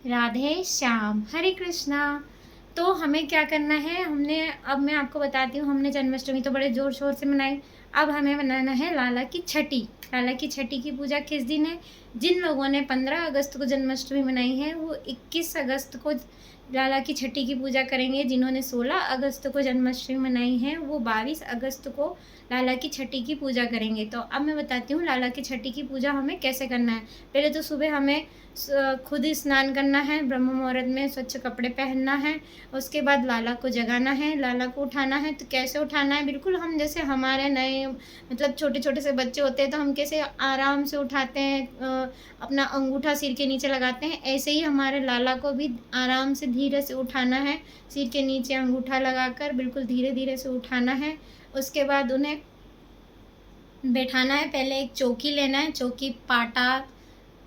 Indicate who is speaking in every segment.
Speaker 1: राधे श्याम, हरे कृष्णा। तो हमें क्या करना है, अब मैं आपको बताती हूँ। हमने जन्माष्टमी तो बड़े ज़ोर शोर से मनाई। अब हमें मनाना है लाला की छठी। लाला की छठी की पूजा किस दिन है? जिन लोगों ने 15 अगस्त को जन्माष्टमी मनाई है वो 21 अगस्त को लाला की छठी की पूजा करेंगे। जिन्होंने 16 अगस्त को जन्माष्टमी मनाई है वो 22 अगस्त को लाला की छठी की पूजा करेंगे। तो अब मैं बताती हूँ लाला की छठी की पूजा हमें कैसे करना है। पहले तो सुबह हमें खुद ही स्नान करना है, ब्रह्म मुहूर्त में स्वच्छ कपड़े पहनना है। उसके बाद लाला को जगाना है, लाला को उठाना है। तो कैसे उठाना है? बिल्कुल हम जैसे हमारे नए मतलब छोटे छोटे से बच्चे होते हैं तो हम कैसे आराम से उठाते हैं, अपना अंगूठा सिर के नीचे लगाते हैं, ऐसे ही हमारे लाला को भी आराम से धीरे से उठाना है। सिर के नीचे अंगूठा लगाकर बिल्कुल धीरे धीरे से उठाना है। उसके बाद उन्हें बैठाना है। पहले एक चौकी लेना है, चौकी पाटा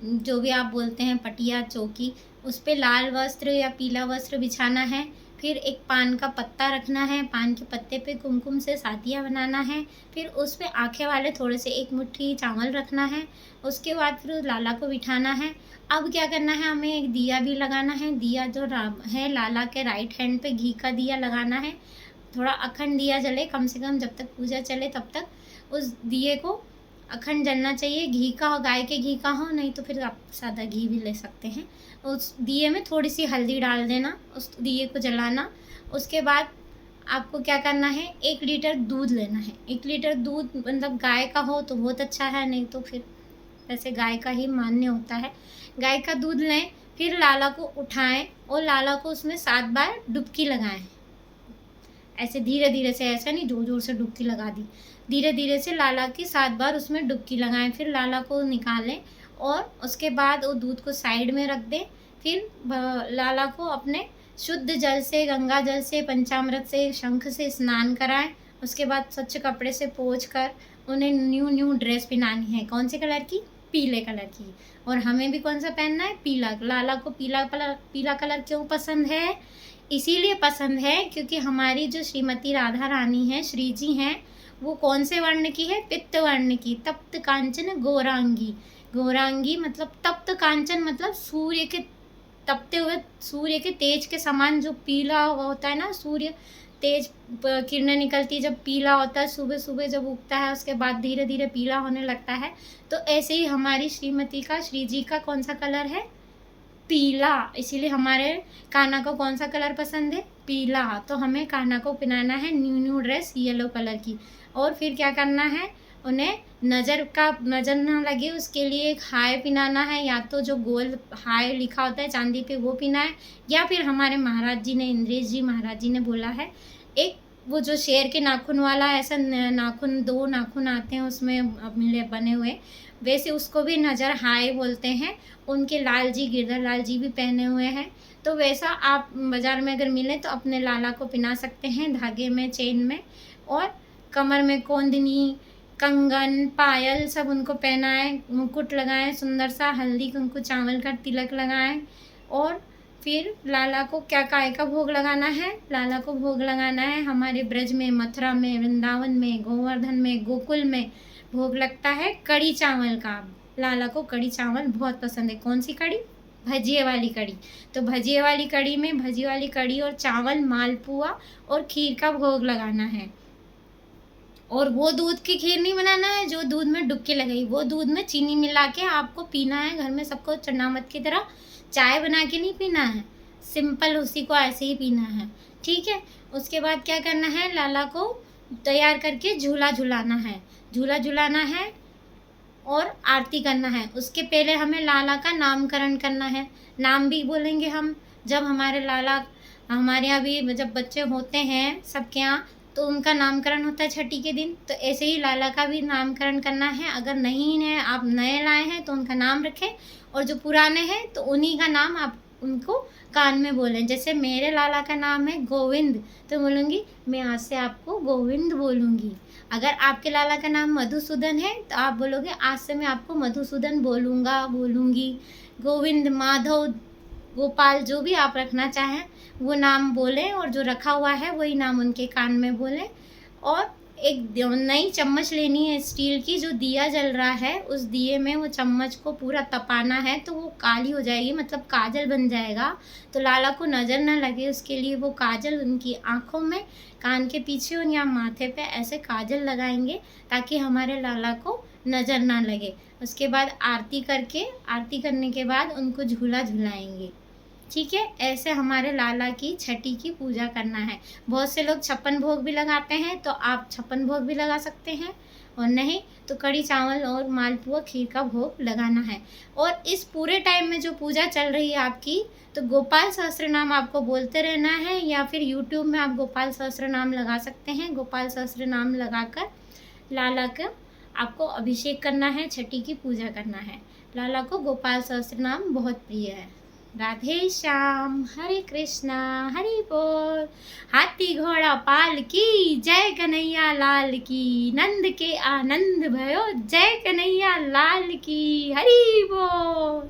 Speaker 1: जो भी आप बोलते हैं, पटिया चौकी, उस पे लाल वस्त्र या पीला वस्त्र बिछाना है। फिर एक पान का पत्ता रखना है, पान के पत्ते पे कुमकुम से सातिया बनाना है। फिर उस पे आँखें वाले थोड़े से एक मुट्ठी चावल रखना है। उसके बाद फिर लाला को बिठाना है। अब क्या करना है, हमें एक दिया भी लगाना है। दिया जो है लाला के राइट हैंड पे घी का दिया लगाना है। थोड़ा अखंड दिया जले, कम से कम जब तक पूजा चले तब तक उस दिए को अखंड जलना चाहिए। घी का हो, गाय के घी का हो, नहीं तो फिर आप सादा घी भी ले सकते हैं। उस दिए में थोड़ी सी हल्दी डाल देना, उस दिए को जलाना। उसके बाद आपको क्या करना है, 1 लीटर दूध लेना है। 1 लीटर दूध मतलब गाय का हो तो बहुत अच्छा है, नहीं तो फिर वैसे गाय का ही मान्य होता है। गाय का दूध लें, फिर लाला को उठाएं और लाला को उसमें 7 बार डुबकी लगाएं। ऐसे धीरे धीरे से, ऐसा नहीं जोर जोर से डुबकी लगा दी, धीरे धीरे से लाला की 7 बार उसमें डुबकी लगाएं। फिर लाला को निकालें और उसके बाद वो दूध को साइड में रख दें। फिर लाला को अपने शुद्ध जल से, गंगा जल से, पंचामृत से, शंख से स्नान कराएं। उसके बाद स्वच्छ कपड़े से पोंछ कर उन्हें न्यू ड्रेस पहनानी है। कौन से कलर की? पीले कलर की। और हमें भी कौन सा पहनना है? पीला। लाला को पीला कलर क्यों पसंद है? इसीलिए पसंद है क्योंकि हमारी जो श्रीमती राधा रानी है, श्री जी हैं, वो कौन से वर्ण की है? पित्त वर्ण की। तप्त कांचन गौरांगी। गौरांगी मतलब तप्त कांचन, मतलब सूर्य के तपते हुए सूर्य के तेज के समान जो पीला होता है ना, सूर्य तेज किरणें निकलती जब पीला होता है, सुबह सुबह जब उगता है उसके बाद धीरे धीरे पीला होने लगता है। तो ऐसे ही हमारी श्रीमती का, श्री जी का कौन सा कलर है? पीला। इसीलिए हमारे कान्हा को कौन सा कलर पसंद है? पीला। तो हमें कान्हा को पहनाना है न्यू ड्रेस येलो कलर की। और फिर क्या करना है, उन्हें नज़र ना लगे उसके लिए एक हाय पहनाना है। या तो जो गोल हाय लिखा होता है चांदी पे वो पहना है, या फिर हमारे महाराज जी ने, इंद्रेश जी महाराज जी ने बोला है, एक वो जो शेर के नाखून वाला ऐसा नाखून, 2 नाखून आते हैं उसमें मिले बने हुए, वैसे उसको भी नज़र हाय बोलते हैं। उनके लाल जी, गिरधर लाल जी भी पहने हुए हैं। तो वैसा आप बाज़ार में अगर मिले तो अपने लाला को पहना सकते हैं, धागे में, चेन में। और कमर में कोंदनी, कंगन, पायल सब उनको पहनाएं, मुकुट लगाएं, सुंदर सा हल्दी कुंकू चावल का तिलक लगाएं। और फिर लाला को क्या, काय का भोग लगाना है? लाला को भोग लगाना है हमारे ब्रज में, मथुरा में, वृंदावन में, गोवर्धन में, गोकुल में भोग लगता है कड़ी चावल का। लाला को कड़ी चावल बहुत पसंद है। कौन सी कड़ी? भजिए वाली कड़ी। तो भजिए वाली कड़ी में भजी वाली कड़ी और चावल, मालपुआ और खीर का भोग लगाना है। और वो दूध की खीर नहीं बनाना है जो दूध में डुबकी लगाई, वो दूध में चीनी मिला के आपको पीना है। घर में सबको चरनामत की तरह चाय बना के नहीं पीना है, सिंपल उसी को ऐसे ही पीना है, ठीक है। उसके बाद क्या करना है, लाला को तैयार करके झूला झुलाना है, झूला झुलाना है और आरती करना है। उसके पहले हमें लाला का नामकरण करना है। नाम भी बोलेंगे हम। जब हमारे लाला, हमारे यहाँ भी जब बच्चे होते हैं सबके यहाँ, तो उनका नामकरण होता है छठी के दिन। तो ऐसे ही लाला का भी नामकरण करना है। अगर नहीं है, आप नए लाए हैं तो उनका नाम रखें, और जो पुराने हैं तो उन्हीं का नाम आप उनको कान में बोलें। जैसे मेरे लाला का नाम है गोविंद, तो बोलूँगी मैं आज से आपको गोविंद बोलूँगी। अगर आपके लाला का नाम मधुसूदन है तो आप बोलोगे आज से मैं आपको मधुसूदन बोलूँगा, बोलूँगी। गोविंद, माधव, गोपाल, जो भी आप रखना चाहें वो नाम बोलें, और जो रखा हुआ है वही नाम उनके कान में बोलें। और एक नई चम्मच लेनी है स्टील की, जो दिया जल रहा है उस दिए में वो चम्मच को पूरा तपाना है, तो वो काली हो जाएगी, मतलब काजल बन जाएगा। तो लाला को नज़र ना लगे उसके लिए वो काजल उनकी आँखों में, कान के पीछे और यहाँ माथे पे ऐसे काजल लगाएंगे ताकि हमारे लाला को नज़र ना लगे। उसके बाद आरती करने के बाद उनको झूला झुलाएंगे। ठीक है, ऐसे हमारे लाला की छठी की पूजा करना है। बहुत से लोग 56 भोग भी लगाते हैं, तो आप 56 भोग भी लगा सकते हैं, और नहीं तो कड़ी चावल और मालपुआ खीर का भोग लगाना है। और इस पूरे टाइम में जो पूजा चल रही है आपकी, तो गोपाल सहस्त्र नाम आपको बोलते रहना है, या फिर यूट्यूब में आप गोपाल सहस्त्र नाम लगा सकते हैं। गोपाल सहस्त्र नाम लगाकर लाला का आपको अभिषेक करना है, छठी की पूजा करना है। लाला को गोपाल सहस्त्र नाम बहुत प्रिय है। राधे श्याम, हरे कृष्णा, हरि बोल। हाथी घोड़ा पाल की, जय कन्हैया लाल की। नंद के आनंद भयो, जय कन्हैया लाल की, हरि बोल।